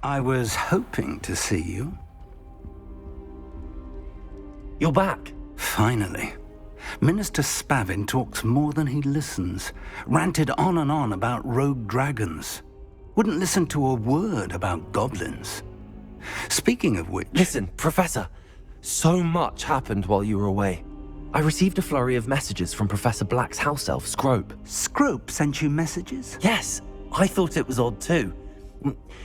I was hoping to see you. You're back. Finally. Minister Spavin talks more than he listens. Ranted on and on about rogue dragons. Wouldn't listen to a word about goblins. Speaking of which... Listen, Professor. So much happened while you were away. I received a flurry of messages from Professor Black's house elf, Scrope. Scrope sent you messages? Yes. I thought it was odd too.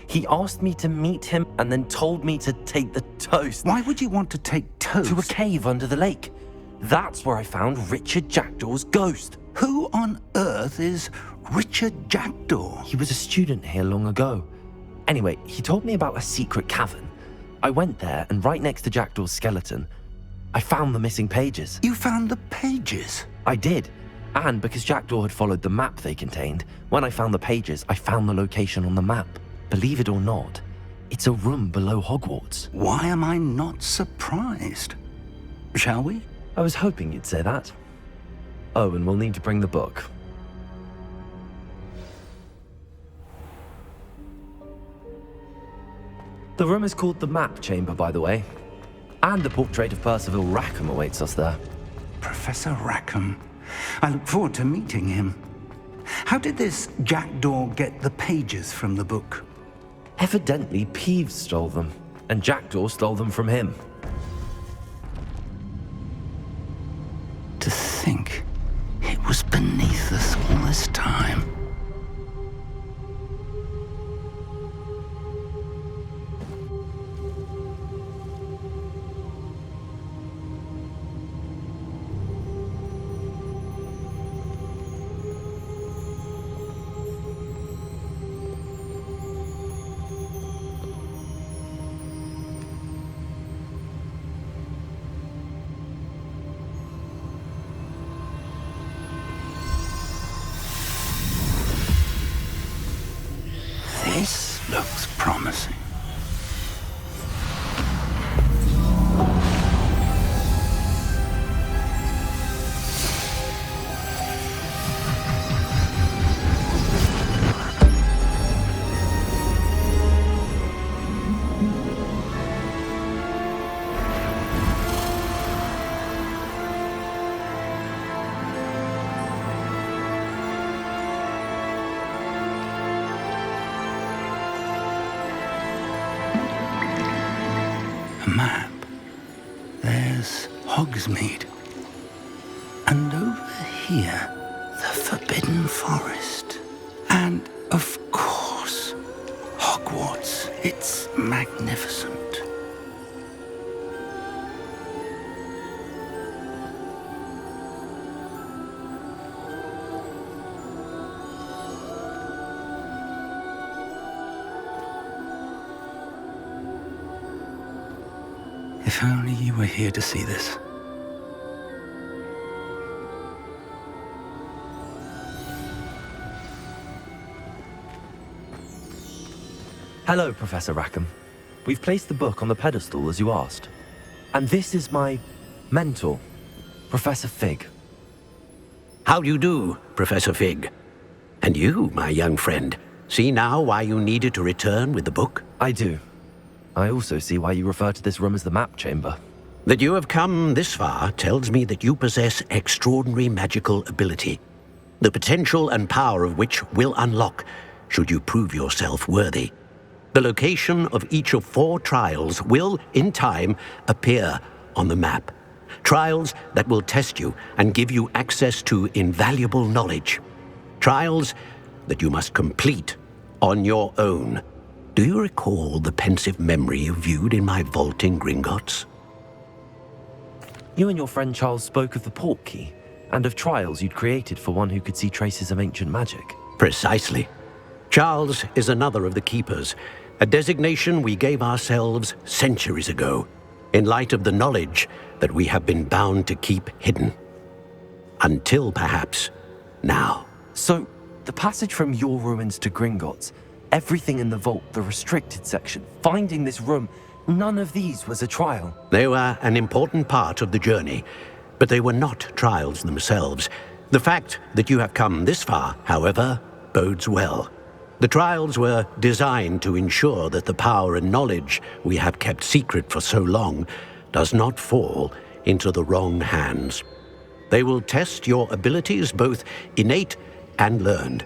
He asked me to meet him and then told me to take the toast. Why would you want to take toast? To a cave under the lake. That's where I found Richard Jackdaw's ghost. Who on earth is Richard Jackdaw? He was a student here long ago. Anyway, he told me about a secret cavern. I went there, and right next to Jackdaw's skeleton, I found the missing pages. You found the pages? I did. And because Jackdaw had followed the map they contained, when I found the pages, I found the location on the map. Believe it or not, it's a room below Hogwarts. Why am I not surprised? Shall we? I was hoping you'd say that. Oh, and we'll need to bring the book. The room is called the Map Chamber, by the way. And a portrait of Percival Rackham awaits us there. Professor Rackham. I look forward to meeting him. How did this Jackdaw get the pages from the book? Evidently, Peeves stole them, and Jackdaw stole them from him. To think it was beneath us all this time. This looks promising. Map. There's Hogsmeade. And over here, the Forbidden Forest. And, of course, Hogwarts. It's magnificent. If only you were here to see this. Hello, Professor Rackham. We've placed the book on the pedestal as you asked. And this is my mentor, Professor Fig. How do you do, Professor Fig? And you, my young friend, see now why you needed to return with the book? I do. I also see why you refer to this room as the Map Chamber. That you have come this far tells me that you possess extraordinary magical ability, the potential and power of which will unlock should you prove yourself worthy. The location of each of 4 trials will, in time, appear on the map. Trials that will test you and give you access to invaluable knowledge. Trials that you must complete on your own. Do you recall the pensive memory you viewed in my vault in Gringotts? You and your friend Charles spoke of the port key, and of trials you'd created for one who could see traces of ancient magic. Precisely. Charles is another of the Keepers, a designation we gave ourselves centuries ago, in light of the knowledge that we have been bound to keep hidden. Until, perhaps, now. So, the passage from your ruins to Gringotts, everything in the vault, the restricted section, finding this room, none of these was a trial. They were an important part of the journey, but they were not trials themselves. The fact that you have come this far, however, bodes well. The trials were designed to ensure that the power and knowledge we have kept secret for so long does not fall into the wrong hands. They will test your abilities, both innate and learned.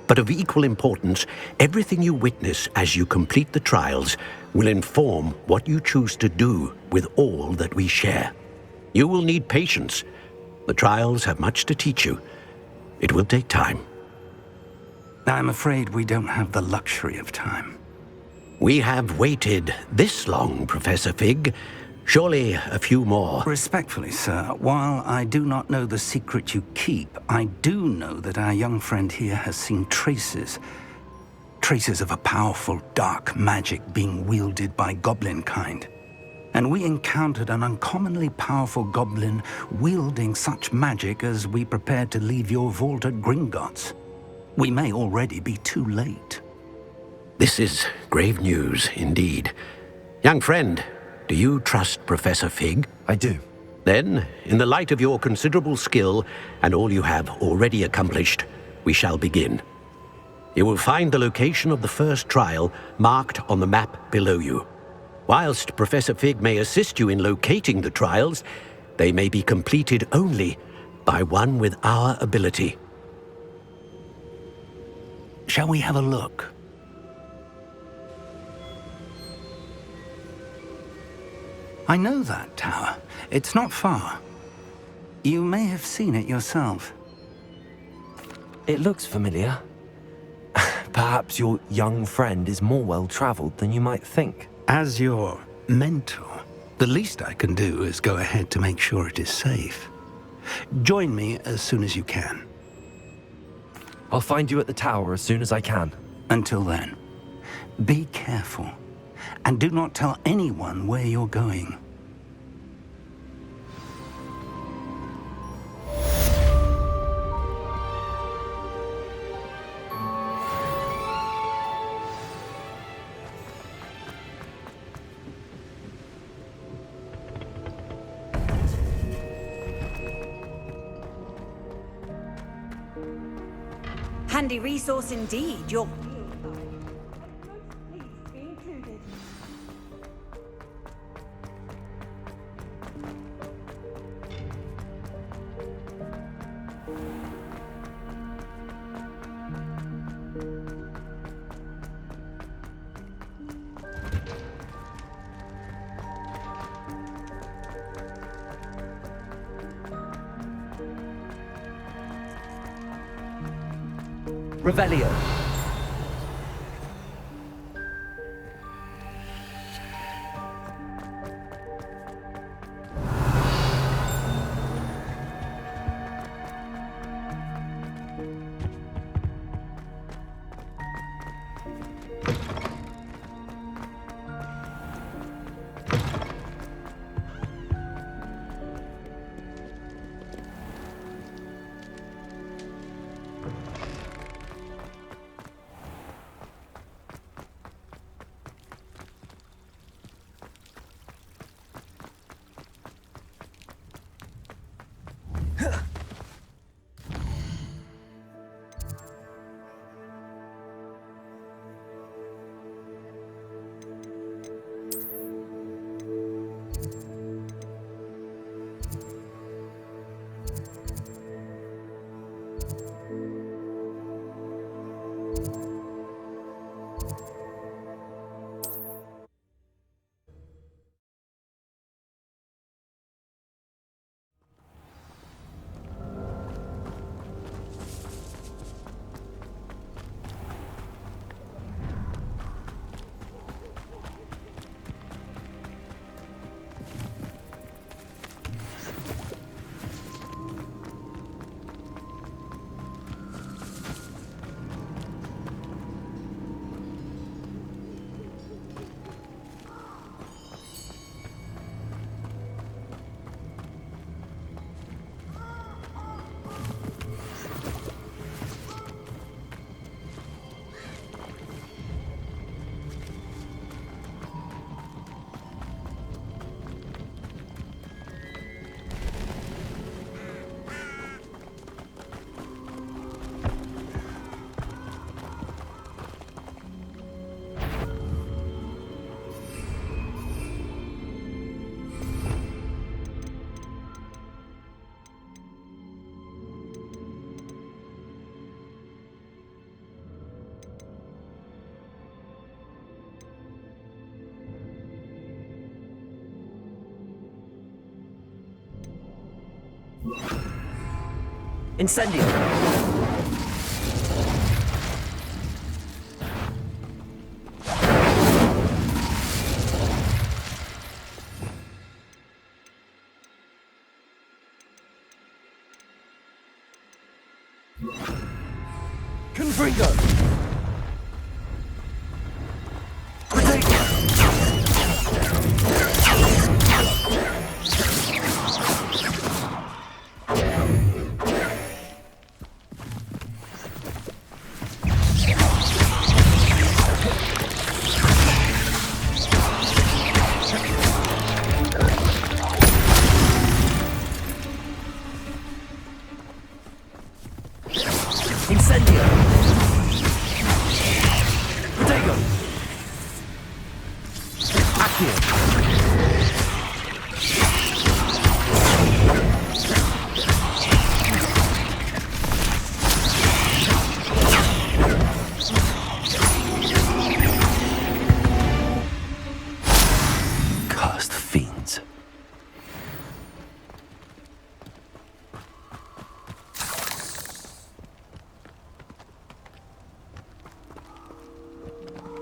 But of equal importance, everything you witness as you complete the trials will inform what you choose to do with all that we share. You will need patience. The trials have much to teach you. It will take time. I'm afraid we don't have the luxury of time. We have waited this long, Professor Fig. Surely a few more. Respectfully, sir, while I do not know the secret you keep, I do know that our young friend here has seen traces of a powerful dark magic being wielded by goblin kind. And we encountered an uncommonly powerful goblin wielding such magic as we prepared to leave your vault at Gringotts. We may already be too late. This is grave news indeed. Young friend, do you trust Professor Fig? I do. Then, in the light of your considerable skill and all you have already accomplished, we shall begin. You will find the location of the first trial marked on the map below you. Whilst Professor Fig may assist you in locating the trials, they may be completed only by one with our ability. Shall we have a look? I know that tower. It's not far. You may have seen it yourself. It looks familiar. Perhaps your young friend is more well-traveled than you might think. As your mentor, the least I can do is go ahead to make sure it is safe. Join me as soon as you can. I'll find you at the tower as soon as I can. Until then, be careful, and do not tell anyone where you're going. Handy resource indeed. Your Revelio. Incendio! Confringo! Incendio! Protego! Accio! Cursed fiends.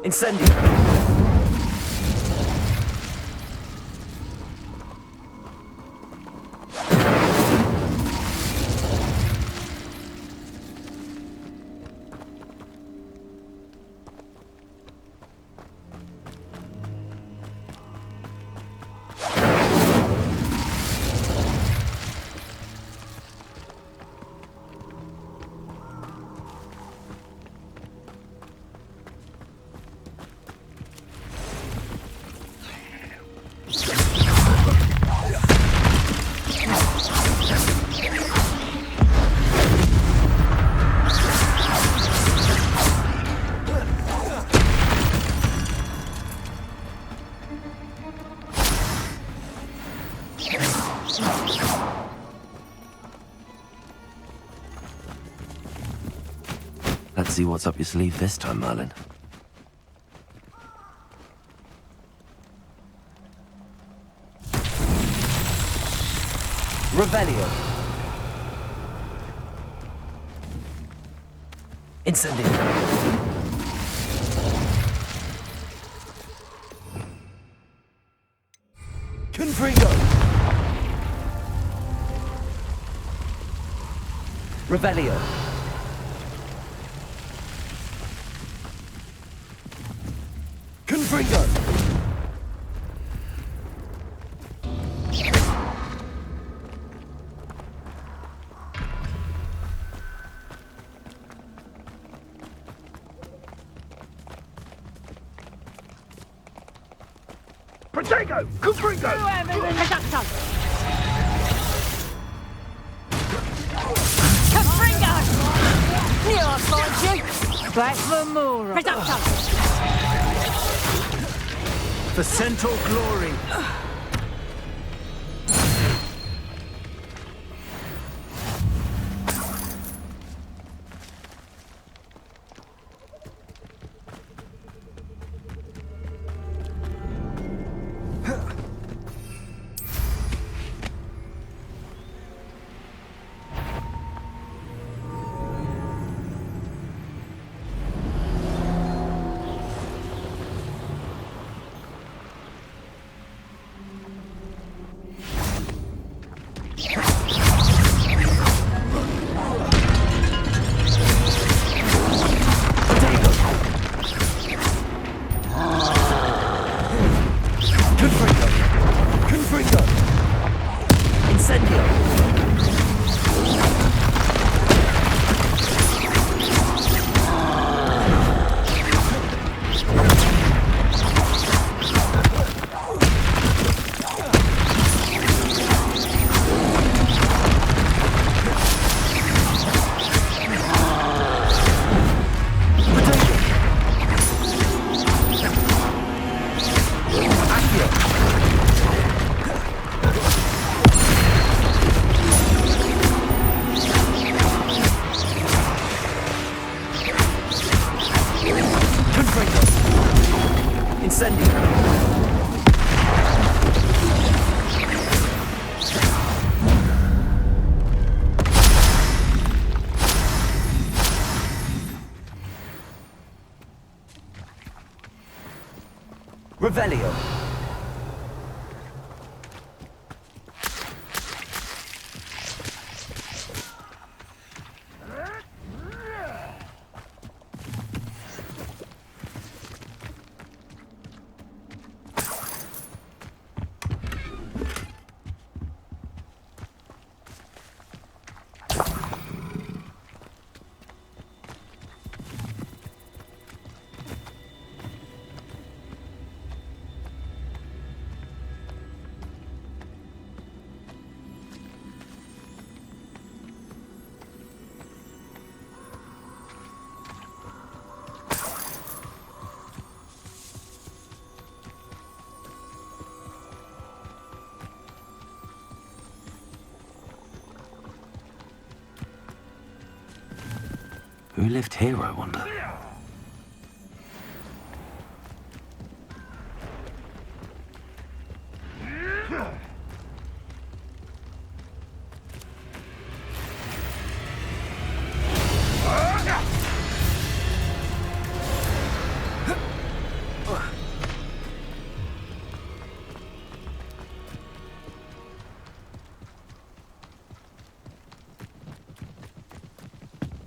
Incendio! Let's see what's up your sleeve this time, Merlin. Revelio! Incendio! Confringo! Revelio! Confringo! Protego! Confringo! Reducto! Confringo! Knew I'd find you! Back for more! Reducto! For Centaur glory! Revelio. Who lived here, I wonder?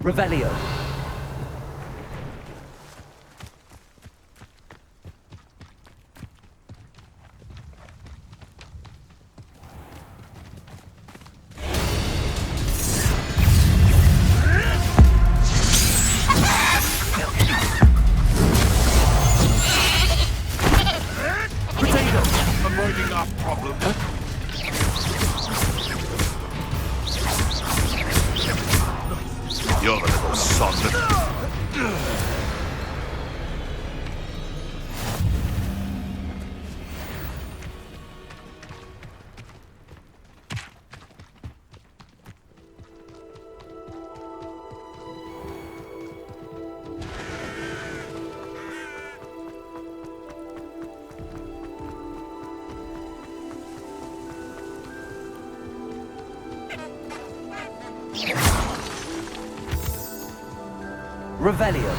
Revelio. Avoiding our problem. You're a little sod. Revelio.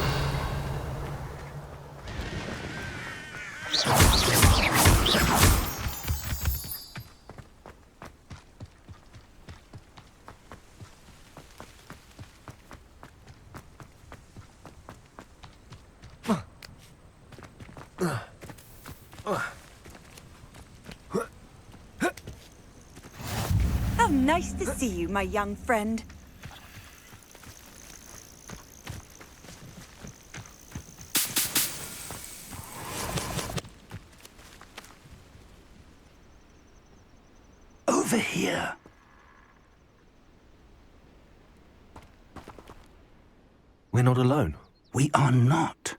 How nice to see you, my young friend. Over here. We're not alone. We are not.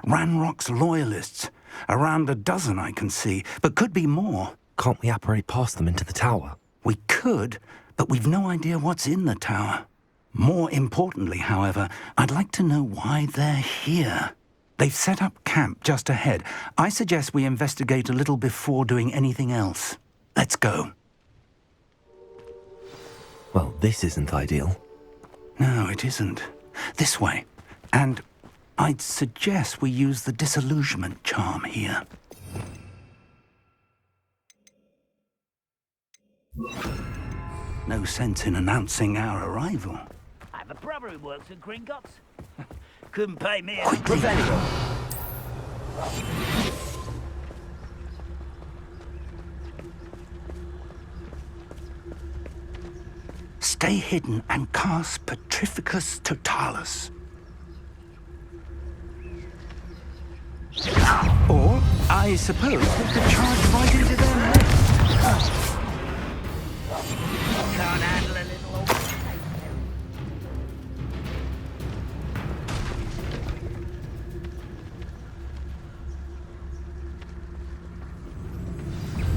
Ranrock's loyalists. Around a dozen I can see, but could be more. Can't we apparate past them into the tower? We could, but we've no idea what's in the tower. More importantly, however, I'd like to know why they're here. They've set up camp just ahead. I suggest we investigate a little before doing anything else. Let's go. Well, this isn't ideal. No, it isn't. This way. And I'd suggest we use the disillusionment charm here. No sense in announcing our arrival. I have a brother who works in Gringotts. Couldn't pay me. Revelio. Stay hidden and cast Petrificus Totalis. Or, I suppose, we could charge right into their midst. Can't handle a little old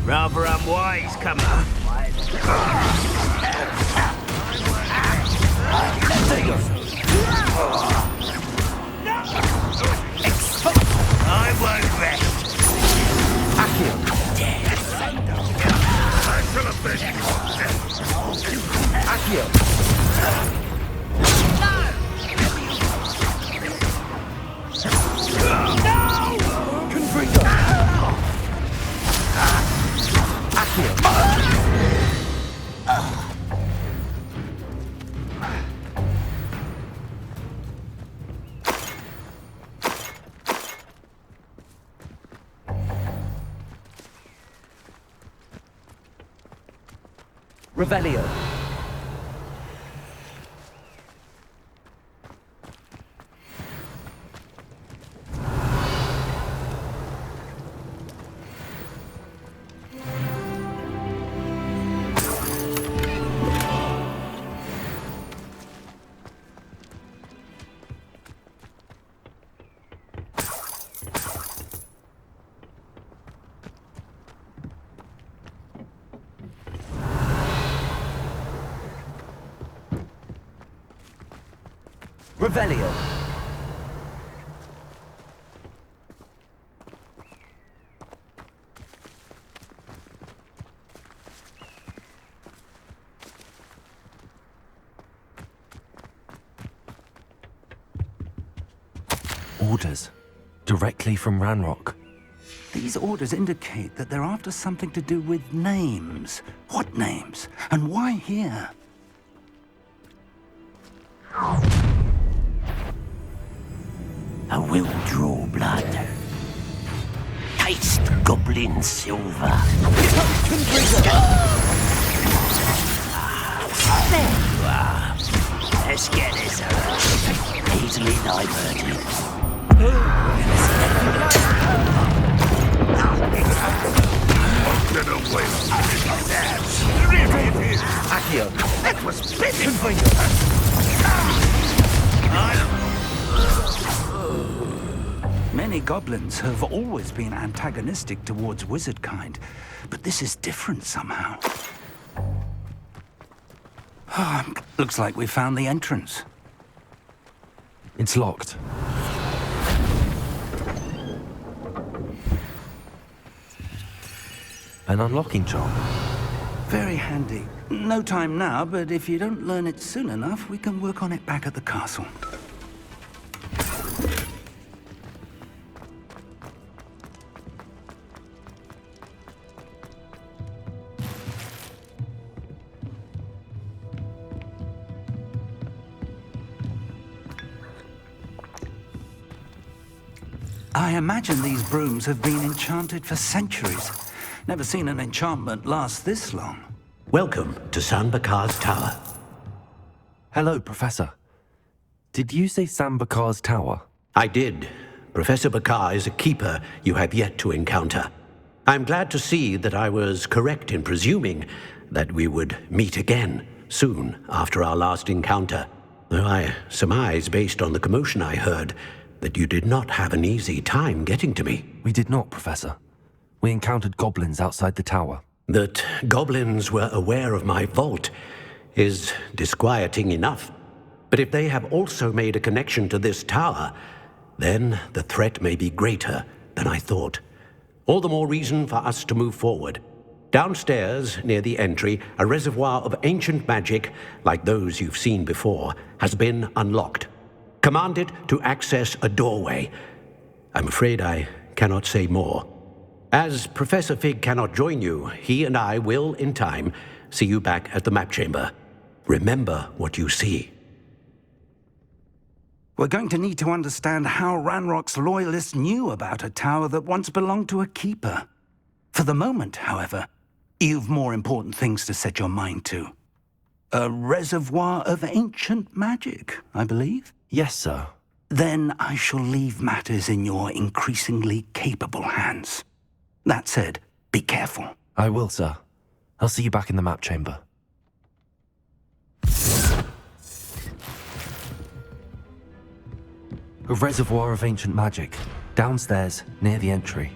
rather unwise, come on. I won't rest. Accio. Accio. Confringo. Revelio. Revelio. Orders. Directly from Ranrock. These orders indicate that they're after something to do with names. What names? And why here? I will draw blood. Taste goblin silver. There you are. Let's get this over. Easily diverted. Get away from that. Really it is. Accio. That was spitting. Many goblins have always been antagonistic towards wizard kind, but this is different somehow. Looks like we found the entrance. It's locked. An unlocking charm. Very handy. No time now, but if you don't learn it soon enough, we can work on it back at the castle. I imagine these brooms have been enchanted for centuries. Never seen an enchantment last this long. Welcome to Sanbakar's Tower. Hello, Professor. Did you say Sambakar's Tower? I did. Professor Bakar is a keeper you have yet to encounter. I'm glad to see that I was correct in presuming that we would meet again soon after our last encounter. Though I surmise, based on the commotion I heard, that you did not have an easy time getting to me. We did not, Professor. We encountered goblins outside the tower. That goblins were aware of my vault is disquieting enough. But if they have also made a connection to this tower, then the threat may be greater than I thought. All the more reason for us to move forward. Downstairs, near the entry, a reservoir of ancient magic, like those you've seen before, has been unlocked. Command it to access a doorway. I'm afraid I cannot say more. As Professor Fig cannot join you, he and I will, in time, see you back at the map chamber. Remember what you see. We're going to need to understand how Ranrock's loyalists knew about a tower that once belonged to a keeper. For the moment, however, you've more important things to set your mind to. A reservoir of ancient magic, I believe? Yes, sir. Then I shall leave matters in your increasingly capable hands. That said, be careful. I will, sir. I'll see you back in the map chamber. A reservoir of ancient magic, downstairs, near the entry.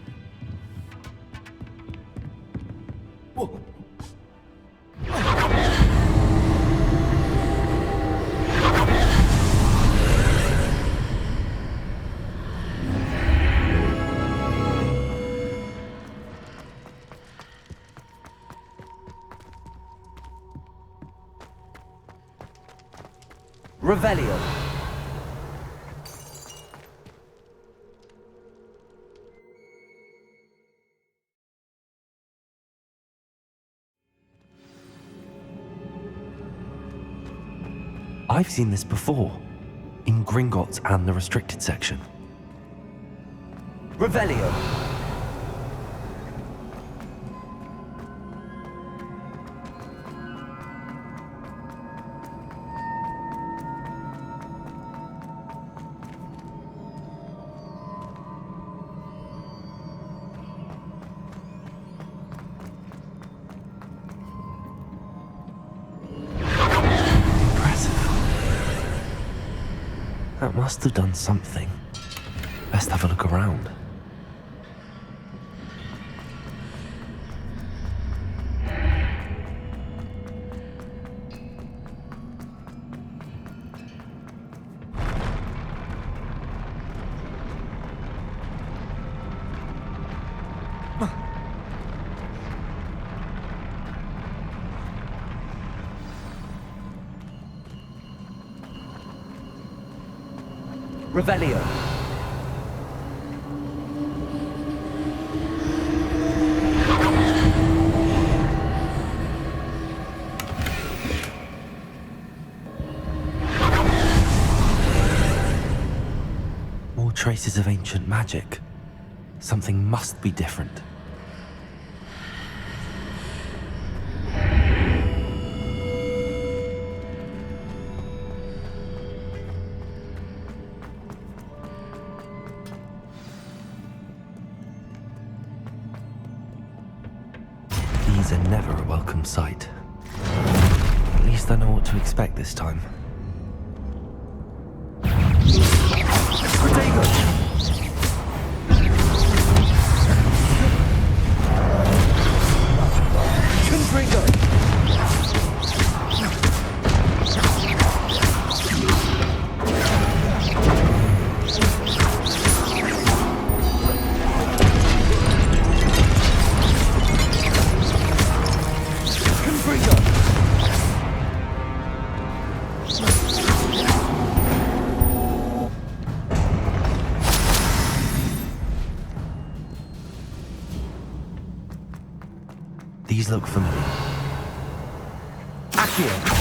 Revelio. I've seen this before, in Gringotts and the restricted section. Revelio. That must have done something. Best have a look around. Revelio. More traces of ancient magic. Something must be different. These are never a welcome sight. At least I know what to expect this time. These look familiar. Accio.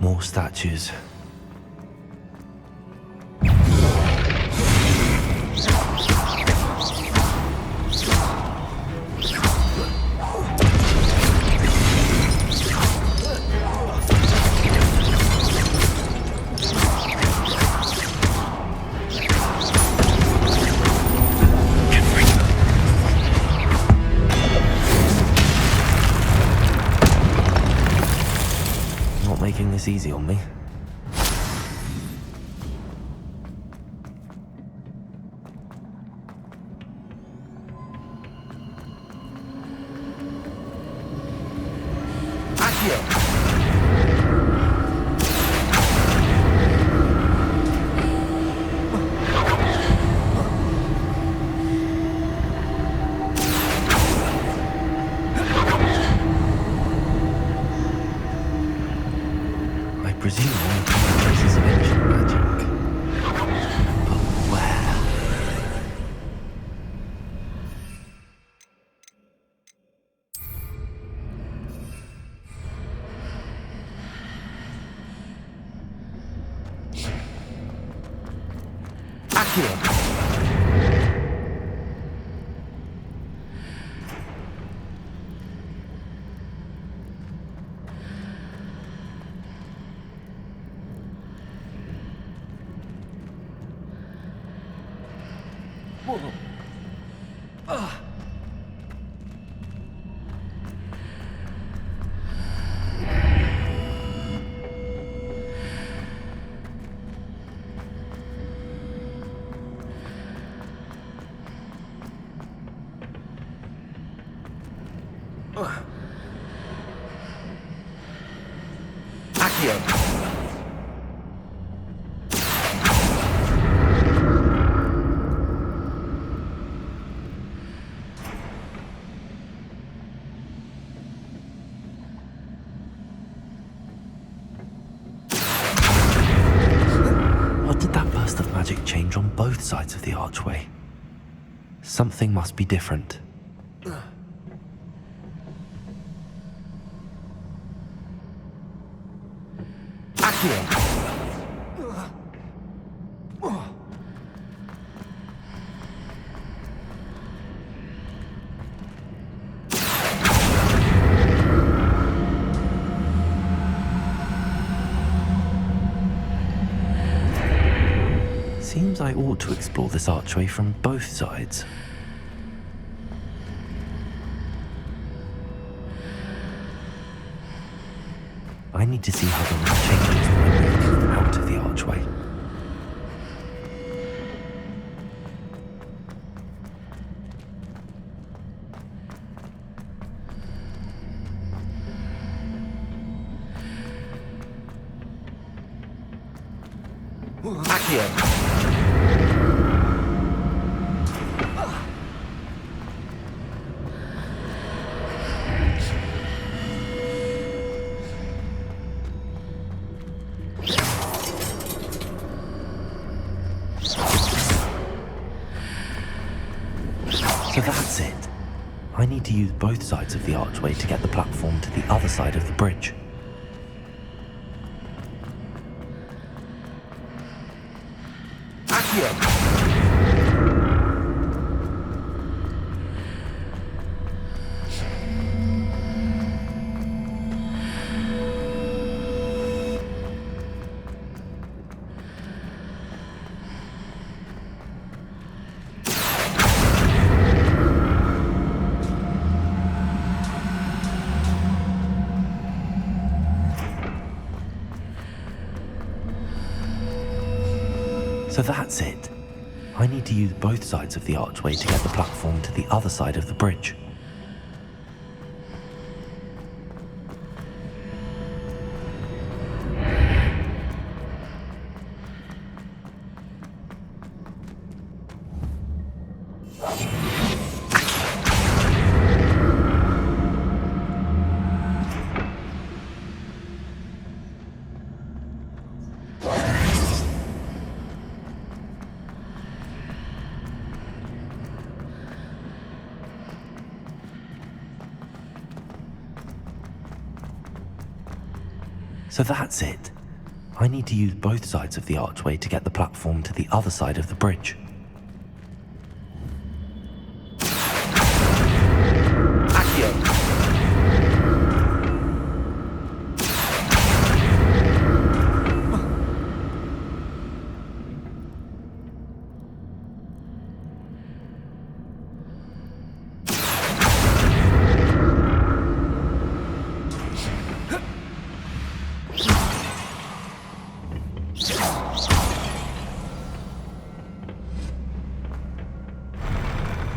More statues. Not making this easy on me. I presume one of these traces of ancient magic. But where? Accio. magic change on both sides of the archway. Something must be different. Accio! Seems I ought to explore this archway from both sides. I need to see how the room changes when I move out of the archway. Accio! So that's it. I need to use both sides of the archway to get the platform to the other side of the bridge. Accio! So that's it. I need to use both sides of the archway to get the platform to the other side of the bridge. So that's it. I need to use both sides of the archway to get the platform to the other side of the bridge. Accio!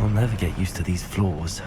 I'll never get used to these floors.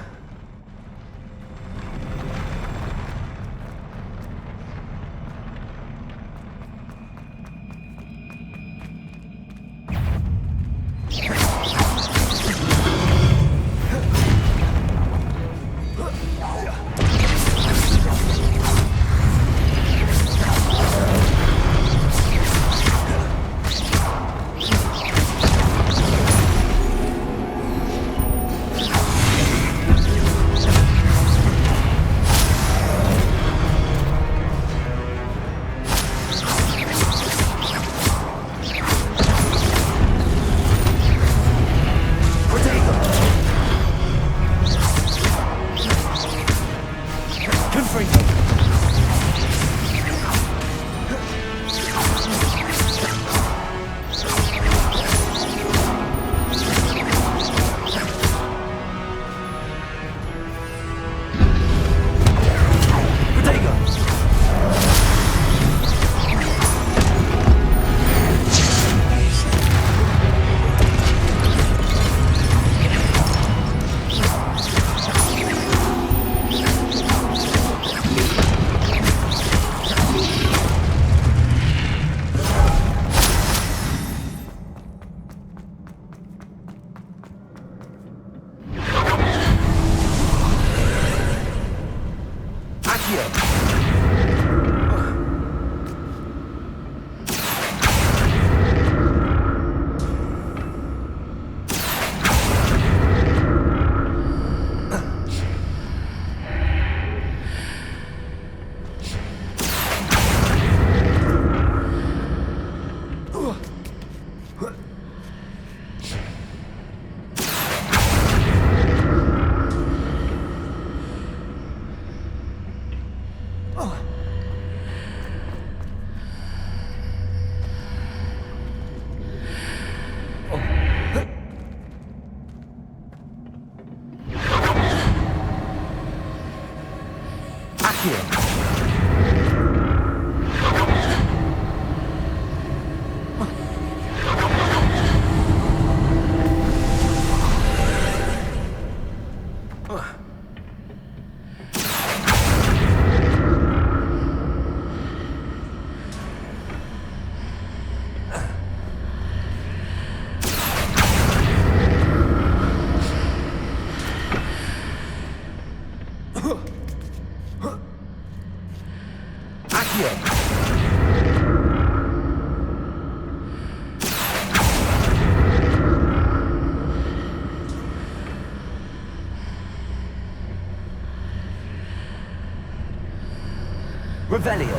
Revelio.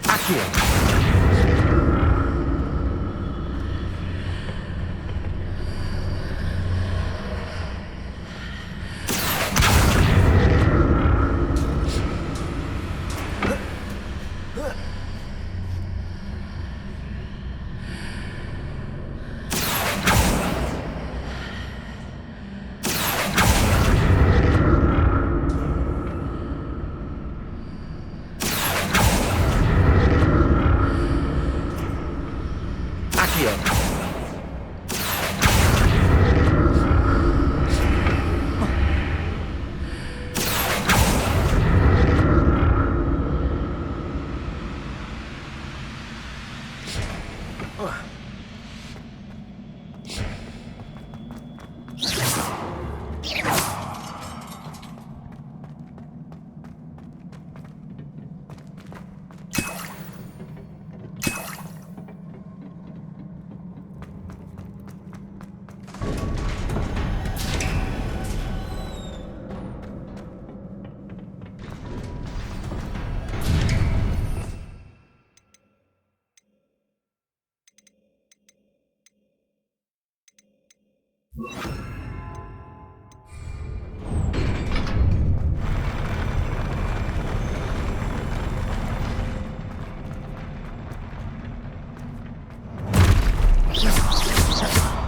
Accio.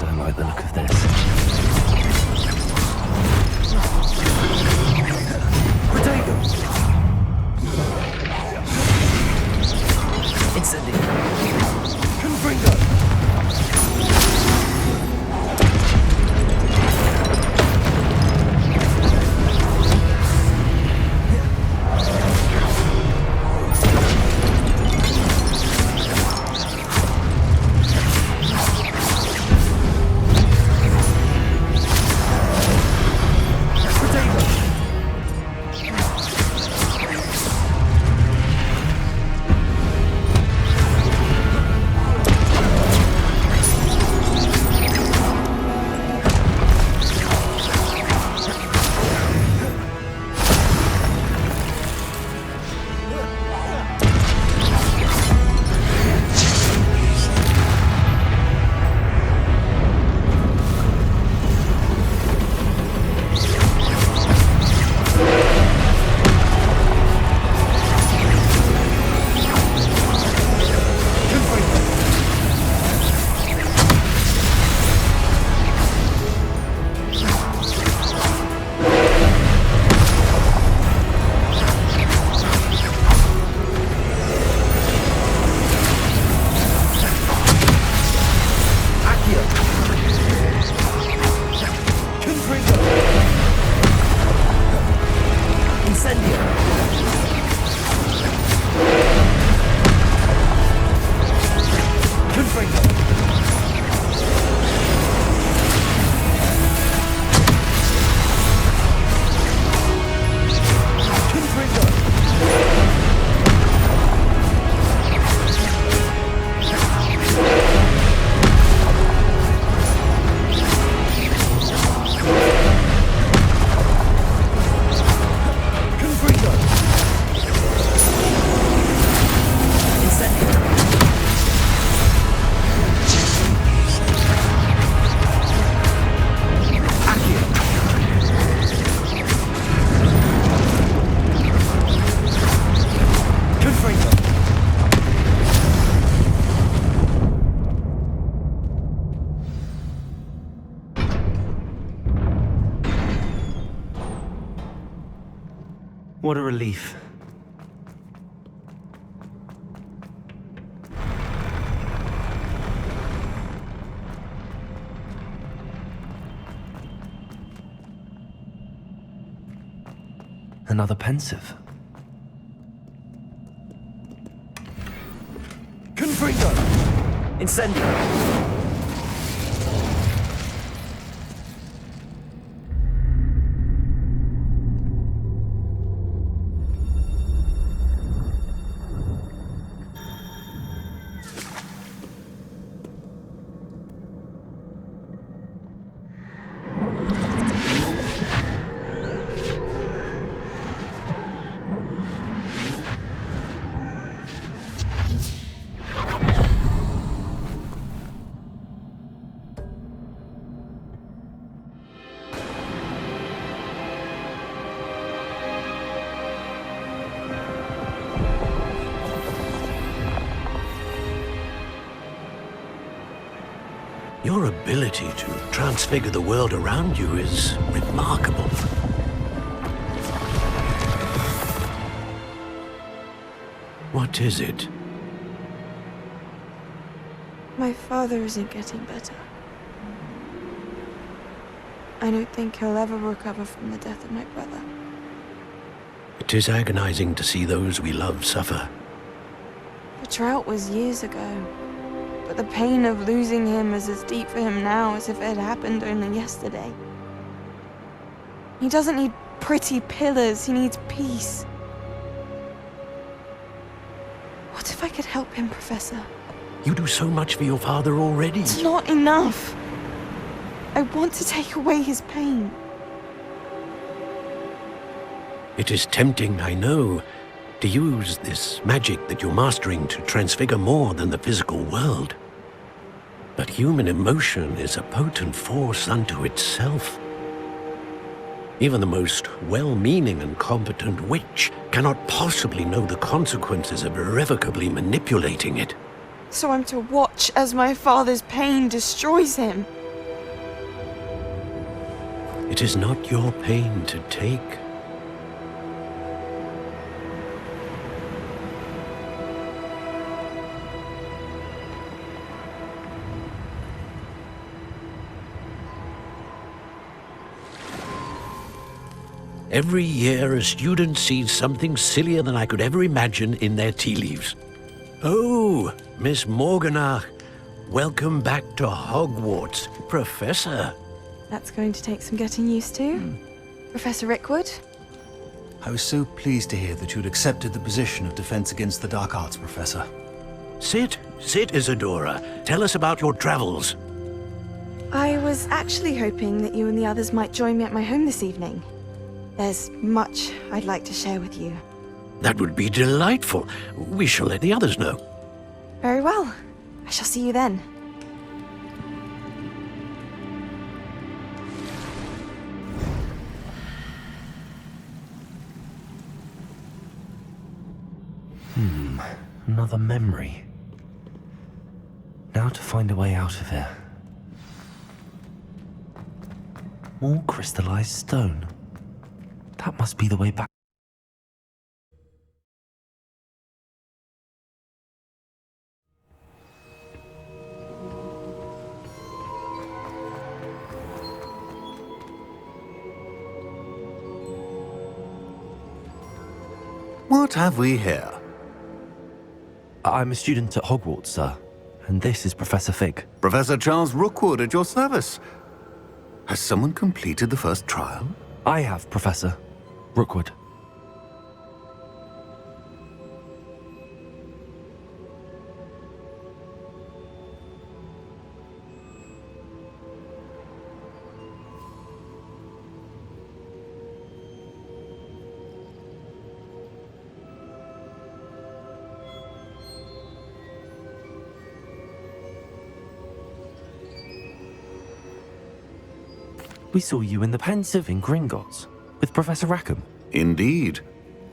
Don't like the look of this. Potato. Incendio. Confringo. What a relief. Another pensive. Confringo. Incendio. Your ability to transfigure the world around you is remarkable. What is it? My father isn't getting better. I don't think he'll ever recover from the death of my brother. It is agonizing to see those we love suffer. The drought was years ago, but the pain of losing him is as deep for him now as if it had happened only yesterday. He doesn't need pretty pillars, he needs peace. What if I could help him, Professor? You do so much for your father already. It's not enough. I want to take away his pain. It is tempting, I know, to use this magic that you're mastering to transfigure more than the physical world. But human emotion is a potent force unto itself. Even the most well-meaning and competent witch cannot possibly know the consequences of irrevocably manipulating it. So I'm to watch as my father's pain destroys him. It is not your pain to take. Every year, a student sees something sillier than I could ever imagine in their tea leaves. Oh, Miss Morganach, welcome back to Hogwarts, Professor. That's going to take some getting used to. Professor Rickwood? I was so pleased to hear that you'd accepted the position of Defense Against the Dark Arts, Professor. Sit, Isadora. Tell us about your travels. I was actually hoping that you and the others might join me at my home this evening. There's much I'd like to share with you. That would be delightful. We shall let the others know. Very well. I shall see you then. Another memory. Now to find a way out of here. More crystallized stone. That must be the way back. What have we here? I'm a student at Hogwarts, sir. And this is Professor Fig. Professor Charles Rookwood at your service. Has someone completed the first trial? I have, Professor Rookwood. We saw you in the Pensive in Gringotts with Professor Rackham. Indeed.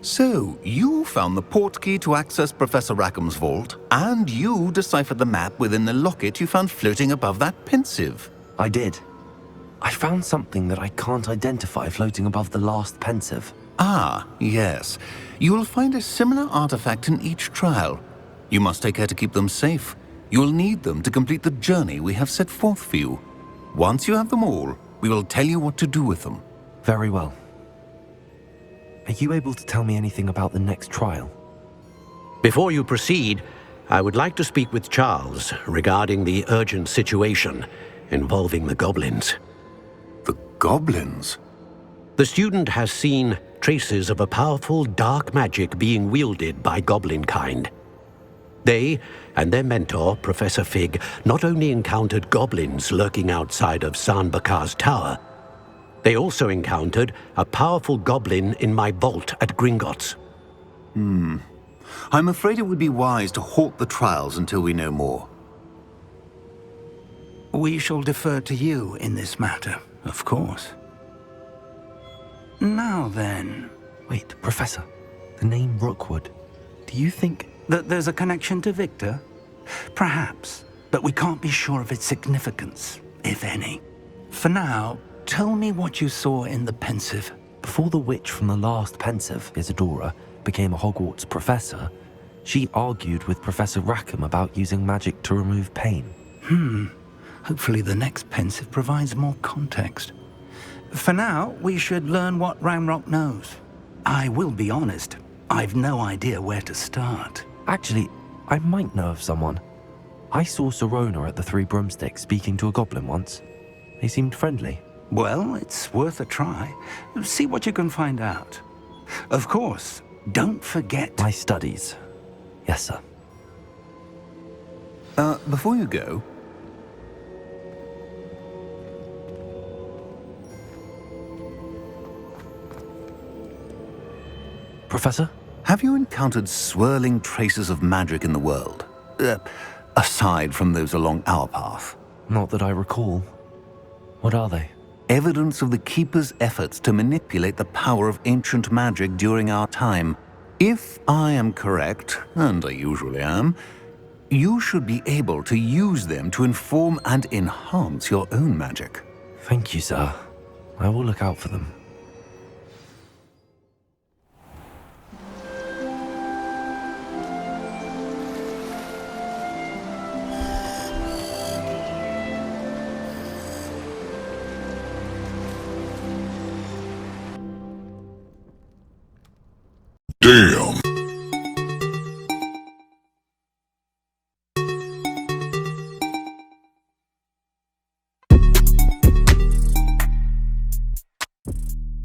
So, you found the portkey to access Professor Rackham's vault, and you deciphered the map within the locket you found floating above that Pensive. I did. I found something that I can't identify floating above the last Pensive. Ah, yes. You will find a similar artifact in each trial. You must take care to keep them safe. You will need them to complete the journey we have set forth for you. Once you have them all, we will tell you what to do with them. Very well. Are you able to tell me anything about the next trial? Before you proceed, I would like to speak with Charles regarding the urgent situation involving the goblins. The goblins? The student has seen traces of a powerful dark magic being wielded by goblin kind. They and their mentor, Professor Fig, not only encountered goblins lurking outside of San Bakar's tower, they also encountered a powerful goblin in my vault at Gringotts. I'm afraid it would be wise to halt the trials until we know more. We shall defer to you in this matter, of course. Now then... Wait, Professor. The name Rookwood. Do you think... that there's a connection to Victor? Perhaps. but we can't be sure of its significance, if any. For now, tell me what you saw in the Pensive. Before the witch from the last Pensive, Isadora, became a Hogwarts professor, she argued with Professor Rackham about using magic to remove pain. Hopefully the next Pensive provides more context. For now, we should learn what Ranrock knows. I will be honest, I've no idea where to start. Actually, I might know of someone. I saw Serona at the Three Broomsticks speaking to a goblin once. They seemed friendly. Well, it's worth a try. See what you can find out. Of course, don't forget... My studies. Yes, sir. Before you go... Professor? Have you encountered swirling traces of magic in the world? Aside from those along our path? Not that I recall. What are they? Evidence of the Keeper's efforts to manipulate the power of ancient magic during our time. If I am correct, and I usually am, you should be able to use them to inform and enhance your own magic. Thank you, sir. I will look out for them. Damn.